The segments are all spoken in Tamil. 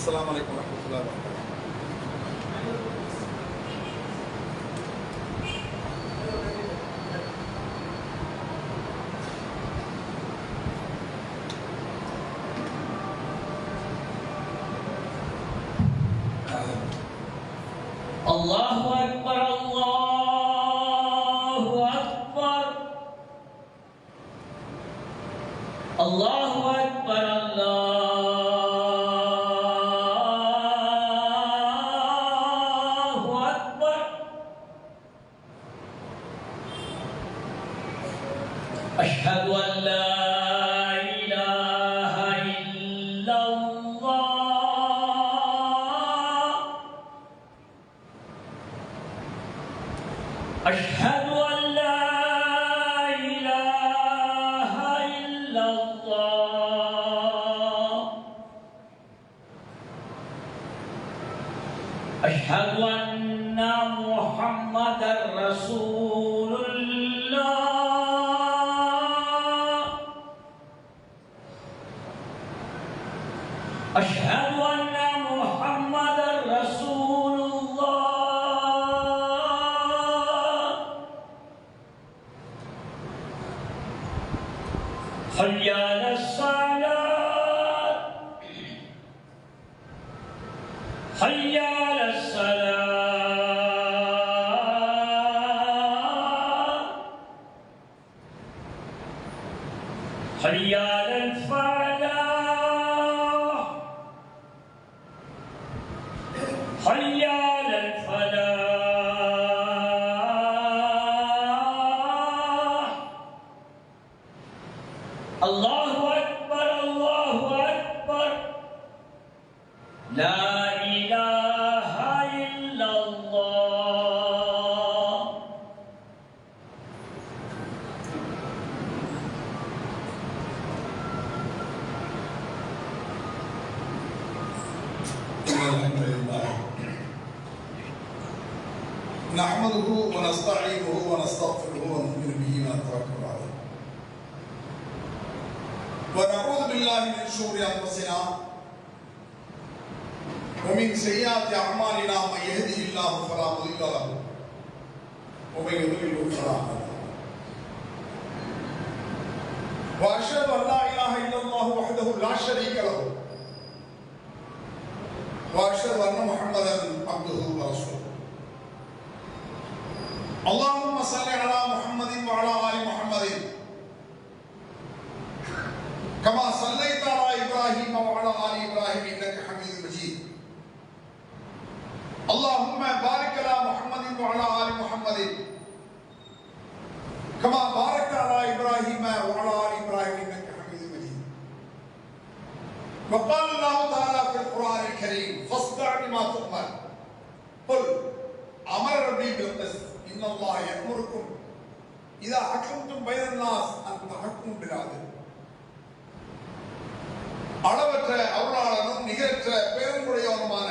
السلام عليكم ورحمة الله وبركاته. الله أكبر الله أكبر الله أكبر الله أكبر أشهد أن لا إله إلا الله أشهد أن لا إله إلا الله أشهد أن محمدا رسول الله أشهد أن محمدا رسول الله حي على الصلاة حي على الصلاة حي على الفلاح حي على الفلاح الله أكبر الله أكبر لا إله إلا الله. الحمد لله نحمده ونستعينه ونستغفره ونؤمن به ونتوكل عليه ونعوذ بالله من شرور أنفسنا ومن سيئات أعمالنا من يهده الله فلا مضل له ومن يضلل فلا هادي له وأشهد أن لا إله إلا الله وحده لا شريك له وأشهد أن محمدا عبده ورسوله اللهم صل على محمد وعلى آل محمد كما صليت على إبراهيم وعلى آل إبراهيم إنك حميد مجيد اللهم بارك على محمد وعلى آل محمد كما باركت على إبراهيم وعلى آل إبراهيم إنك حميد مجيد وقال الله تعالى في القرآن الكريم فاصدع بما تؤمر قل أمر ربي بالقسط إن الله يأمركم إذا حكمتم بين الناس أن تحكموا بالعدل அளவற்ற அருளாளனும் நிகரற்ற பேரன்புடையவனுமான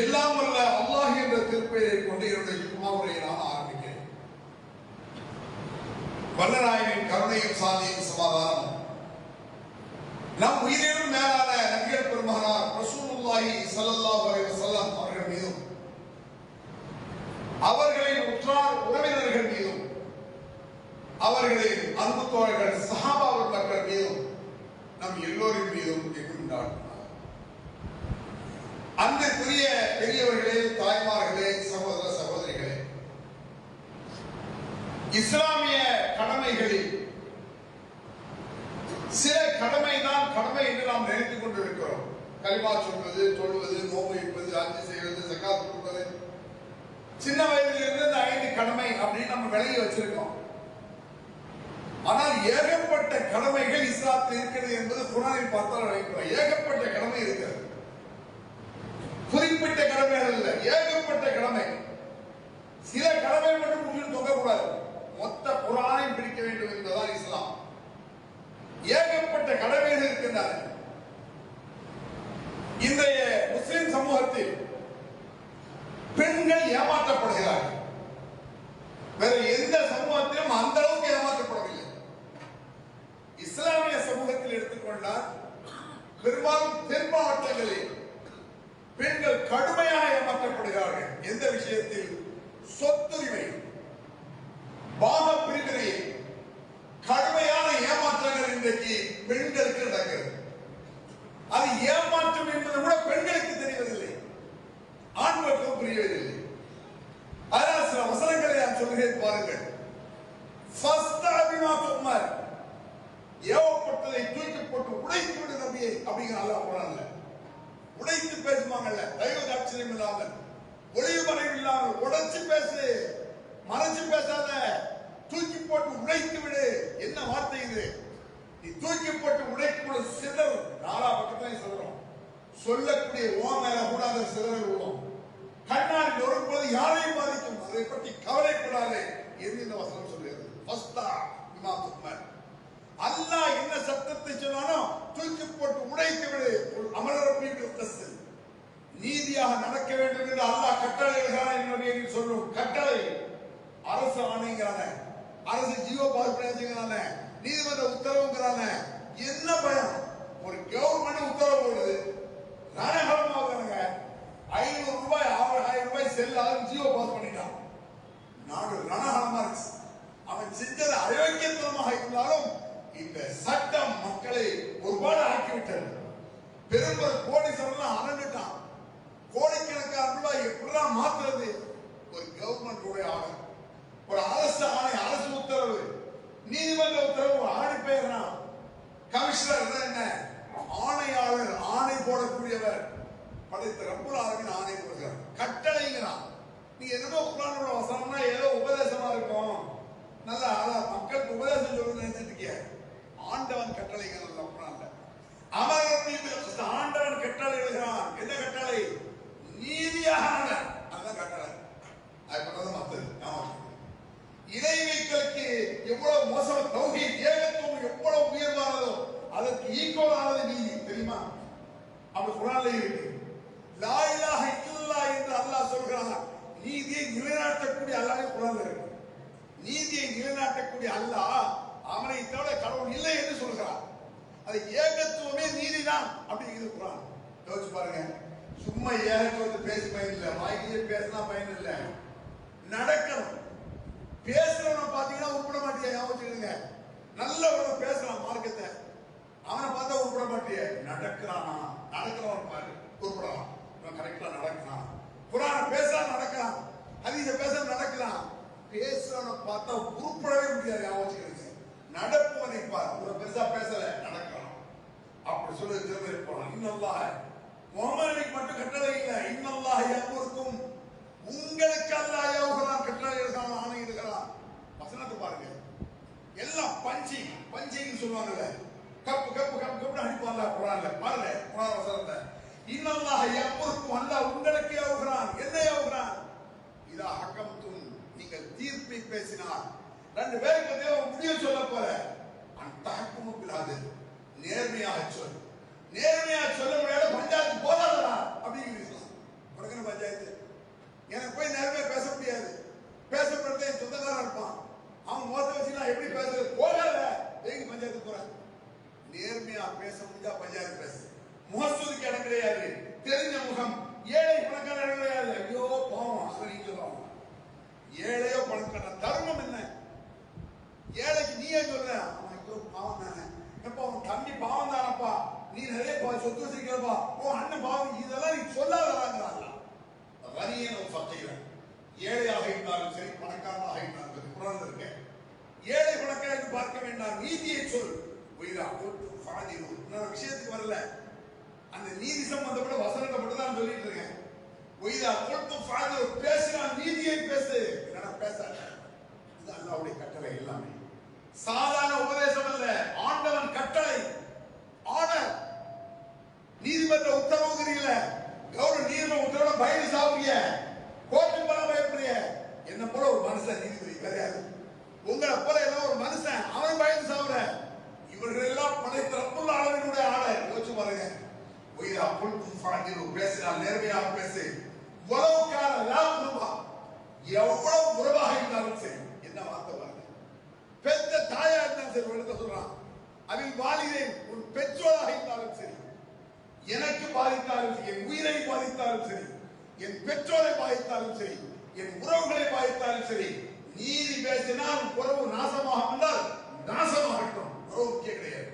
எல்லாம் வல்ல அல்லாஹ் என்ற திருப்பெயரை கொண்டு என்னுடைய ஜும்மாவுரையை நான் ஆரம்பிக்கிறேன். வல்லநாயகனின் கருணையும் சாந்தியும் சமாதானம் நம் உயிரினும் மேலான நபிகள் பெருமகனார் ரசூலுல்லாஹி ஸல்லல்லாஹு அலைஹி வஸல்லம் அவர்கள் மீதும் அவர்களின் உற்றார் உறவினர்கள் மீதும் அவர்களின் அன்பு தோழர்கள் சஹாபாக்கள் மக்கள் மீதும் நம் எல்லோரின் மீதும் இருக்கின்றார். அன்பிற்குரிய பெரியவர்களே, தாய்மார்களே, சகோதர சகோதரிகளே, இஸ்லாமிய கடமைகளில் சில கடமைதான் கடமை என்று நாம் நினைத்துக் கொண்டிருக்கிறோம். கலிமா சொல்வது, தொழுவது, நோன்பு வைப்பது, ஹஜ் செய்வது, ஜகாத் கொடுப்பது, சின்ன வயதிலிருந்து இந்த 5 கடமை அப்படின்னு நம்ம விலகி வச்சிருக்கோம். ஆனால் ஏகப்பட்ட கடமைகள் இஸ்லாத்தில் இருக்கிறது என்பது குர்ஆனில் பார்த்தால் நினைக்கிறோம். ஏகப்பட்ட கடமை இருக்கிறது, குறிப்பிட்ட கடமைகள் இல்லை, ஏகப்பட்ட கடமை. சில கடமை மட்டும் முன்னில் தொங்கக்கூடாது, மொத்த குர்ஆனை பிடிக்க வேண்டும் என்பதுதான் இஸ்லாம். ஏகப்பட்ட கடமைகள் இருக்கின்றன. இன்றைய முஸ்லிம் சமூகத்தில் பெண்கள் ஏமாற்றப்படுகிறார்கள். வேற எந்த சமூகத்திலும் அந்த அளவுக்கு ஏமாற்றப்படவில்லை. இஸ்லாமிய சமூகத்தில் எடுத்துக்கொண்டால் பெரும்பாலும் தென் மாவட்டங்களில் பெண்கள் கடுமையாக ஏமாற்றப்படுகிறார்கள். எந்த விஷயத்தில்? சொத்துரிமை, பாக பிரிவினை, கடுமையான ஏமாற்றங்கள் இன்றைக்கு பெண்களுக்கு நடக்கிறது. அது ஏமாற்றம் என்பது கூட பெண்களுக்கு தெரிவதில்லை, ஆண்களுக்கும் புரியவதில்லை. அதனால் சில வசனங்களை நான் சொல்கிறேன் பாருங்கள். ஏவப்பட்டதை தூக்கி போட்டு உடைத்து விடு நபியே அப்படிங்கிற அல்லாஹ் குர்ஆன்ல. உடைத்து பேசுவாங்கல்ல, தெய்வ தாட்சியம் இல்லாமல், ஒளிவு மறைவு இல்லாமல், உடைச்சு பேசு, மறைச்சு பேசாத, தூக்கி போட்டு உடைத்து விடு. என்ன வார்த்தை இது? நீ தூக்கி போட்டு உடைக்கூட சிதறும், நாலா பக்கத்தையும் சிதறும். சொல்லக்கூடிய ஓ மேல கூட அந்த சிதறல் விழும். கண்ணாடி நொறுக்குவது யாரையும் பாதிக்கும், அதை பற்றி கவலைப்படாதே என்று இந்த வசனம் சொல்லுகிறது. அல்லாஹ் என்ன சத்தத்தை சொன்னானோ தூக்கி போட்டு உடைத்து விடு. அமரர் நீதியாக நடக்க வேண்டும் என்று அல்லாஹ் கட்டளைகிறான் என்று சொல்லும். கட்டளை அரசு ஆணைங்கிறான, அரசு ஜீவ பாதுகாப்புங்கிறான, நீதிமன்ற உத்தரவுங்கிறான. என்ன பயம்? ஒரு கவர்மெண்ட் உத்தரவு போடுது, ரணகலமாகுறாங்க. 500 ரூபாய் 6000 ரூபாய் செல்லாது ஜீவோ பாஸ் பண்ணிட்டான். நாடு ரணகலமா இருக்கு. அவன் செஞ்சது அயோக்கியத்தனமாக இருந்தாலும் இந்த சட்டம் மக்களை ஒருபாடு ஆக்கிவிட்டது. பெரும்பெரும் கோடீஸ்வரன் அரண்டுட்டான். கோடிக்கணக்கான ரூபாய் எப்படிலாம் மாத்துறது? ஒரு கவர்மெண்ட் உடைய ஆர்டர், ஒரு அரசு ஆணை, அரசு உத்தரவு, நீதிமன்ற உத்தரவு, ஆணை பெயர்னா கமிஷனர் என்ன? ஆணையாளர், ஆணை போடக்கூடியவர். படைத்த ரப்புல் ஆலமீன் ஆணை போடுகிறார், கட்டளைங்கிறான். நீங்க என்னமோ குர்ஆனோட வசனம்னா ஏதோ உபதேசமா இருக்கும், நல்லா மக்களுக்கு உபதேசம் சொல்லணும்னு நினைச்சிட்டு இருக்கிய. ஆண்டவன் கட்டளைங்கிறான் குர்ஆன்ல. அமரர் ஆண்டவன் கட்டளை எழுதுகிறான். என்ன கட்டளை? நீதியாக அதான் கட்டளை. அது மத்தது இணை வைத்தலுக்கு எவ்வளவு மோசம், தௌஹீத் ஏகத்துவம் எவ்வளவு உயர்வானதோ அதற்கு ஈக்குவலானது நீதி. தெரியுமா? அப்படி குர்ஆன்ல இருக்கு. லா இலாஹ இல்லல்லாஹ் என்று அல்லாஹ் சொல்கிறான். நீதியை நிலைநாட்டக்கூடிய அல்லாஹ் குர்ஆன்ல இருக்கு. நீதியை நிலைநாட்டக்கூடிய அல்லாஹ், அவனை தவிர கடவுள் இல்லை என்று சொல்கிறான். அது ஏகத்துவமே நீதிதான் அப்படிங்கிறது குர்ஆன். யோசிச்சு பாருங்க. சும்மா ஏகத்துவத்தை பேசி பயன் இல்லை, வாய்க்கிலே பேசினா பயன் இல்லை, நடக்கணும். பேசுறவனை பாத்தீங்கன்னா உருப்பட மாட்டியா? யோசிச்சுடுங்க. நல்ல ஒரு பேசுறான் மார்க்கத்தை, அவனை பார்த்தா உருப்பட மாட்டிய. நடக்கிறானா? நடக்கிறவன் பாரு உருப்படலாம். கரெக்டா நடக்கிறான். குர்ஆன பேச நடக்கிறான், ஹதீஸ பேச நடக்கிறான். பேசுறவனை பார்த்தா உருப்படவே முடியாது. யோசிச்சுடுங்க. நடப்பவனை பார், ஒரு பெருசா பேசல, நடக்கிறான். அப்படி சொல்லி திரும்ப போறான். இன்னல்லாஹ் முஹம்மதுக்கு மட்டும் கட்டளை இல்லை, இன்னல்லாஹ் யஅமுருக்கும், உங்களுக்கு அல்லாஹ் ஏவுகிறான், கட்டளை எழுதுகிறான், ஆணை எழுதுகிறான். வசனத்தை பாருங்க. எல்லாம் பஞ்சின்னு சொல்லுவாங்கல்ல, கப்பு கப்பு கப்பு கப்பு அடிப்பான்ல குர்ஆன்ல. பாருங்க குர்ஆன் வசனத்தை. இன்னல்லாஹ் யஅமுருக்கும், அல்லாஹ் உங்களுக்கு ஏவுகிறான். என்ன ஏவுகிறான்? இதா ஹக்கம்தும், நீங்கள் தீர்ப்பை பேசினார். ரெண்டு பேருக்கு மத்தியில முடிவு சொல்ல போற, அன்தஹக்குமு பிலாது, நேர்மையாக சொல். நேர்மையாக சொல்ல முடியாத பஞ்சாயத்து போதாதா அப்படிங்கிறது. உடனே பஞ்சாயத்து எனக்கு போய் நேர்மையா பேச முடியாது, பேசப்படுறதே சொந்தக்காரன் இருப்பான், அவன் மோத்த வச்சு நான் எப்படி பேசுறது? போகாத, எங்க பஞ்சாயத்து போறேன். நேர்மையா பேச முடிஞ்சா பஞ்சாயத்து பேசு. முகஸ்துதிக்கு இடம் கிடையாது. தெரிஞ்ச முகம், ஏழை பணக்கார இடம் கிடையாது. ஐயோ பாவம், அது நீங்க சொல்லுவாங்க. ஏழையோ பணக்கார தர்மம் என்ன? ஏழைக்கு நீயே சொல்ற, அவன் ஐயோ பாவம் தானே, எப்ப அவன் தம்பி பாவம் தானப்பா, நீ நிறைய சொத்து வச்சிருக்கிறப்பா, உன் அண்ணன் பாவம், இதெல்லாம் நீ சொல்லாதறாங்க. ஏழையாக இருந்தாலும் சரி, பணக்காரனாக இருந்தாலும் சரி, குர்ஆன்ல இருக்கு. ஏழை பணக்காரன் என்று பார்க்க வேண்டாம், நீதியை சொல். நான் விஷயத்துக்கு வரல, அந்த நீதி சம்பந்தப்பட்ட வசனத்தை மட்டும் தான் சொல்லிட்டு இருக்கேன். பேசினால் நீதியை பேசு, என்னடா பேசாத. இது அல்லாஹ்வுடைய கட்டளை. எல்லாமே சாதாரண உபதேசம் அல்ல, ஆண்டவன் கட்டளை. ஆர்டர். நீதிமன்ற உத்தரவுகிறீங்கள, கவர்மெண்ட் நீதிமன்ற உத்தரவு பயந்து சாவுறீங்க, கோர்ட்டு போல பயப்படுறீங்க. என்ன போல ஒரு மனுஷன் நீதிபதி கிடையாது. உங்களை போல ஏதோ ஒரு மனுஷன், அவன் பயந்து சாவுற. இவர்கள் எல்லாம் படைத்த ரப்புல் ஆலமீனுடைய ஆர்டர். யோசிச்சு பாருங்க. பேசினால் நேர்மையாக பேசு. எவ்வளவு உறவாக இருந்தாலும் சரி. என்ன வார்த்தை பாருங்க. பெத்த தாயா இருந்தாலும் சரி, எழுத சொல்றான். அதில் வாலிதே, உன் பெற்றோராக இருந்தாலும் சரி, எனக்கு பாதித்தாலும் சரி, என் உயிரை பாதித்தாலும் சரி, என் பெற்றோரை பாதித்தாலும் சரி, என் உறவுகளை பாதித்தாலும் சரி, நீதி பேசினால் உறவு நாசமாக வந்தால் நாசமாகட்டும். உறவு முக்கியம் கிடையாது.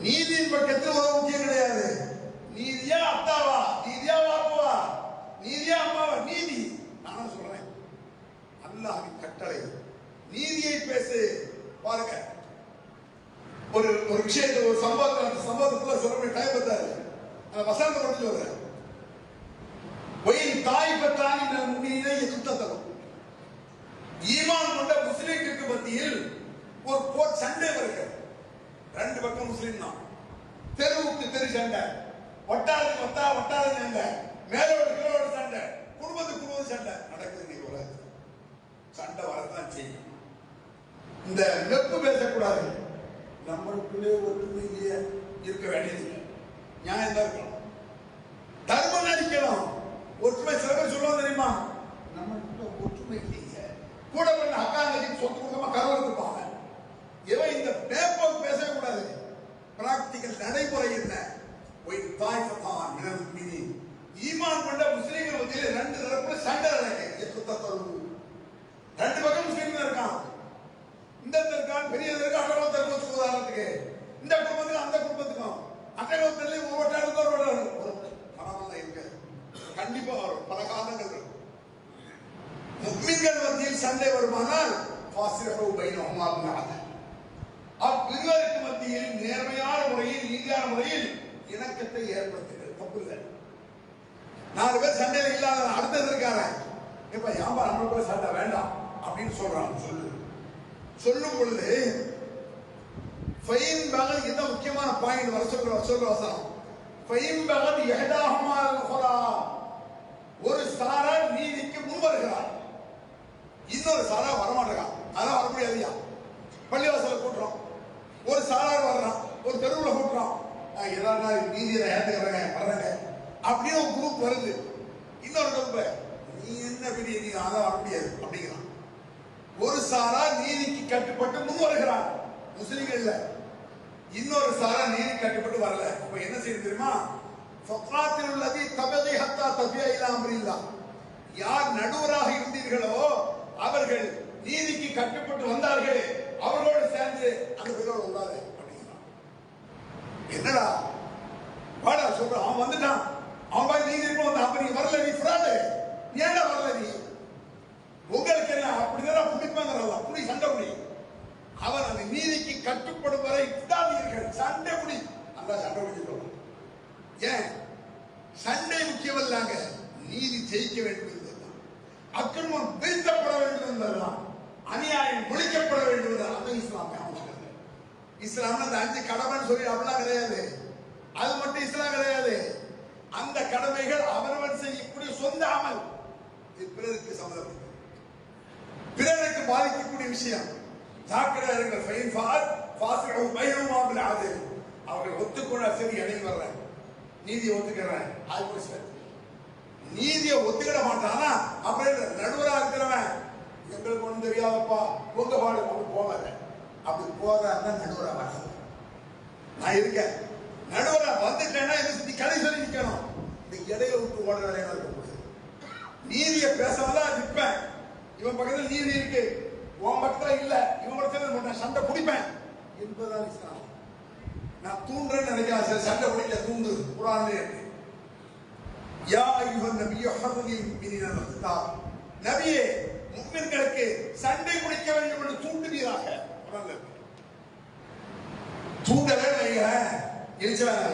நீதியின் பக்கத்தில் உறவு முக்கியம் கிடையாது. நீதியா அத்தாவா, நீதியா வாப்பவா, நீதியா அம்மாவா, நீதி. நானும் சொல்றேன், அல்லாஹ்வின் கட்டளை நீதியை பேசு. பாருங்க, ஒரு விஷயத்தை, ஒரு சம்பவத்தை, அந்த சம்பவத்துக்குள்ள சொல்ற டைம் பத்தாது. அந்த வசனத்தை மட்டும் சொல்றேன். வயல் தாய் பத்தானி முன்னிலை சுத்தத்தரும். ஈமான் கொண்ட முஸ்லிம்களுக்கு மத்தியில் ஒரு போர் சண்டை வருகிறது. ரெண்டு பக்கம் முஸ்லிம் தான். தெருவுக்கு தெரு சண்டை, வட்டாரத்துக்கு வட்டார சண்டை, மேலோடு கீழோடு சண்டை, குடும்பத்துக்கு குடும்பம் சண்டை நடக்குது. நீ உலகத்தில் சண்டை வரதான் செய்யும். இந்த நெப்பு பேசக்கூடாது. நம்மளுக்குள்ளே ஒற்றுமை இருக்க வேண்டியது நியாயம் தான் இருக்கணும். தர்மம் நடிக்கணும். ஒற்றுமை சில பேர் சொல்லுவாங்க தெரியுமா, நம்மளுக்குள்ள ஒற்றுமை இல்லைங்க, கூட பண்ண அக்கா நடிக்கு சொத்து கொடுக்காம கருவறு இருப்பாங்க. இவன் இந்த பேப்பர் பேசவே கூடாது. பிராக்டிகல் நடைமுறை என்ன? ஈமான் கொண்ட முஸ்லீம்கள் மத்தியில் ரெண்டு தரப்புல சண்டை நடக்குது. ரெண்டு பக்கம் முஸ்லீம்கள் இருக்கான். இந்த இருக்கான், பெரிய இருக்கான், அகலத்தில் வச்சு உதாரணத்துக்கு இந்த குடும்பத்துக்கு அந்த குடும்பத்துக்கும் அகலத்தில் ஒரு பணம் இருக்கு. கண்டிப்பா வரும். பல காரணங்கள் இருக்கும். முஸ்லிம்கள் மத்தியில் சண்டை வருமானால் அவ்விருவருக்கு மத்தியில் நேர்மையான முறையில், நீதியான முறையில் இணக்கத்தை ஏற்படுத்துகிறது. தப்பு இல்லை. 4 பேர் சண்டையில் இல்லாத அடுத்தது இருக்காரு, இப்ப யாம்பா நம்மளுக்குள்ள சண்டை வேண்டாம் அப்படின்னு சொல்றாங்க. சொல்லும் பொழுது இந்த முக்கியமான பாயிண்ட் வர சொல்ற வசனம். ஒரு சாரார் நீதிக்கு முன் வருகிறார், இன்னொரு சாரார் வரமாட்டேங்கிறான். அதான் வர முடியாதுயா. பள்ளிவாசல கூட்டுறோம், ஒரு சாரார் வர்றான், ஒரு தெருவில் கூட்டுறோம், ஏதாவது நீதியை ஏற்றுக்கிறேன் வர்றேங்க அப்படின்னு ஒரு குரூப் வருது. இன்னொரு குரூப், நீ என்ன பெரிய நீ அதான் வர முடியாது அப்படிங்கிறான். ஒரு சாரார் நீதிக்கு கட்டுப்பட்டு முன் வருகிறார் முஸ்லிம்கள். இன்னொரு சாரா நீதி கட்டுப்பட்டு வரல. அப்ப என்ன செய்ய தெரியுமா? யார் நடுவராக இருந்தீர்களோ அவர்கள் நீதிக்கு கட்டுப்பட்டு வந்தார்கள், அவர்களோடு சேர்ந்து அந்த பேரோடு உள்ளாரு அப்படிங்கிறான். என்னடா வாடா சொல்ற, அவன் வந்துட்டான், அவன் நீதி வந்தான், அப்ப நீ வரல, நீ ஃப்ராடு, ஏன்டா வரல நீ? உங்களுக்கு என்ன அப்படிதான் புடிப்பாங்கிறதா? புடி, சண்டை புடி. அவன் அந்த நீதிக்கு கட்டுப்படும் வரை விடாதீர்கள், சண்டை புடி. அந்த சண்டை புடி சொல்றான். ஏன் சண்டை முக்கியமல்லாங்க, நீதி ஜெயிக்க வேண்டும் என்பதுதான், அக்கிரமம் வீழ்த்தப்பட வேண்டும் என்பதுதான், அநியாயம் ஒழிக்கப்பட வேண்டும் என்பதுதான். அந்த இஸ்லாம் இஸ்லாம் அந்த 5 கடமைன்னு சொல்லி அப்படிலாம் கிடையாது. அது மட்டும் இஸ்லாம் கிடையாது. அந்த கடமைகள் அவரவன் செய்யக்கூடிய சொந்த அமல், பிறருக்கு சம்மதம், பிறருக்கு பாதிக்கக்கூடிய விஷயம். ஜாக்கிரதையா இருங்கள். அவர்கள் ஒத்துக்கொள்ள சரி, இடையில் வர்றேன், நீதியை ஒத்துக்கிறேன், நீதியை ஒத்துக்கிட மாட்டானா அப்புறம் நடுவரா இருக்கிறவன் எங்களுக்கு ஒன்றும் தெரியாதப்பா உங்க பாடு கொண்டு போவாங்க. அப்படி போறாருன்னா நடுவரா வராது. நான் இருக்கேன், நடுவரா வந்துட்டேன்னா இது கதை சொல்லி நிக்கணும். இந்த இடையில விட்டு ஓடுற வேலையா இருக்கக்கூடாது. நீதியை பேசலாம் நிற்பேன். இவன் பக்கத்தில் நீதி இருக்கு, உன் பக்கத்துல இல்ல, இவன் பக்கத்துல சண்டை பிடிப்பேன் என்பதுதான் இஸ்லாம். நான் தூண்டுறேன்னு நினைக்கிறேன், சண்டை பிடிக்க தூண்டு குர்ஆன்ல இருக்கு. யா அய்யுஹன் நபியு ஹர்ரில் முஃமினீன அல்-கிதால், நபியே முஃமின்களுக்கு சண்டை பிடிக்க வேண்டும் என்று தூண்டுவீராக. குர்ஆன்ல இருக்கு. தூண்டவே வைங்க, எரிச்சலாக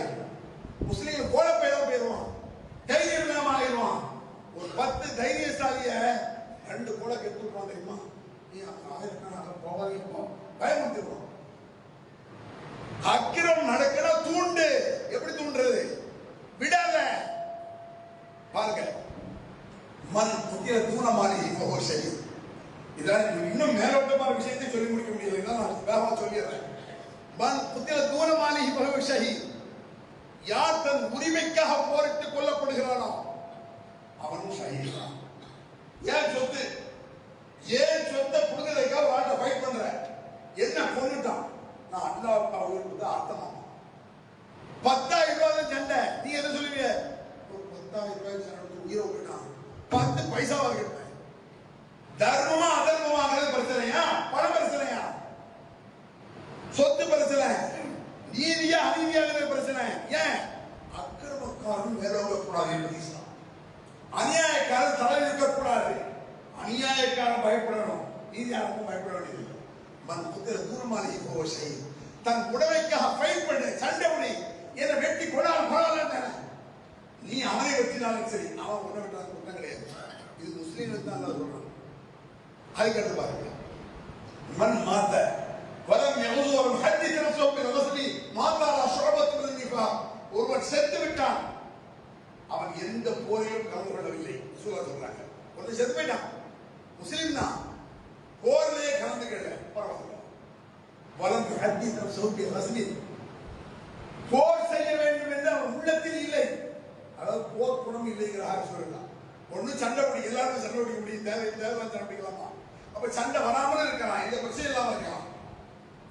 முஸ்லீம் கோலப்பேதான் போயிடுவான், தைரியம் இல்லாம ஆயிடுவான். ஒரு 10 தைரியசாலிய 2 கோல கெடுத்துருவான் தெரியுமா? நீ ஆயிரக்கணக்கான போவாதீங்க, பயமுறுத்திடுவான். அக்கிரம் நடக்கிற தூண்டு. எப்படி தூண்டுறது? விடாத. பாருங்க, மன் புதிய தூணமானி சரி. இதான் இன்னும் மேலோட்டமான விஷயத்தை சொல்லி முடிக்க முடியல, நான் வேகமா சொல்லிடுறேன். மன் புதிய தூணமானி சரி, யார் தன் உரிமைக்காக போரிட்டு கொல்லப்படுகிறானோ அவனும் சகிதான். ஏன் சொத்து, ஏன் சொத்தை புடுங்கிறதுக்காக வாழ்க்கை ஃபைட் பண்ற? என்ன கொண்டுட்டான்? நான் அல்லாஹ்வுக்கு உயிர்ப்பு அர்த்தமா? 10,000 ரூபாய் சண்டை. நீ என்ன சொல்லுவீங்க? ஒரு 10,000 ரூபாய் சண்டை உயிரை விட்டுனா 10 பைசாவா கேட்பேன். தர்மமா அதர்மமாங்கிறது பிரச்சனையா? பண பிரச்சனையா? சொத்து பிரச்சனை? நீதியா அநீதியாங்கிறது பிரச்சனை? ஏன்? அக்கிரமக்காரன் மேலோக கூடாது என்பது இஸ்லாம். அநியாயக்காரன் தலை இருக்கக்கூடாது. அநியாயக்காரன் பயப்படணும், நீதியாளருக்கும் பயப்பட வேண்டியது. மன் குதிரை தூரமாலி போவசை தன் உடமைக்காக ஃபைட் பண்ணு, சண்டை பண்ணி என்னை வெட்டி கொடாலும் பரவாயில்ல. நீ அவனை வெட்டினாலும் சரி, அவன் உன்னை வெட்டாலும் குற்றம் கிடையாது. இது முஸ்லீம்களுக்கு தான் சொல்றான். அதுக்கடுத்து பாருங்க, மண் மாத்த வரம் எவ்வளவு ஒரு ஹஜ்ஜி தினசோப்பி ரசமி மாதாரா ஷுஅபத்து நிஃபா. ஒருவன் செத்து விட்டான், அவன் எந்த போரிலும் கலந்து கொள்ளவில்லை சொல்றாங்க. ஒருத்தன் செத்து போயிட்டான், முஸ்லீம் தான், போரிலே கலந்துக்கல, பரவாயில்ல. வலம் ஹஜ்ஜி தினசோப்பி ரசமி, போர் செய்ய வேண்டும் என்று அவன் உள்ளத்தில் இல்லை. அதாவது போர் குணம் இல்லைங்கிறார் சொல்லலாம். ஒண்ணு சண்டை பிடிக்க, எல்லாருமே சண்டை பிடிக்க முடியும், தேவையான சண்டை பிடிக்கலாமா? அப்ப சண்டை வராமல் இருக்கலாம், இந்த பிரச்சனை இல்லாம இருக்கலாம்.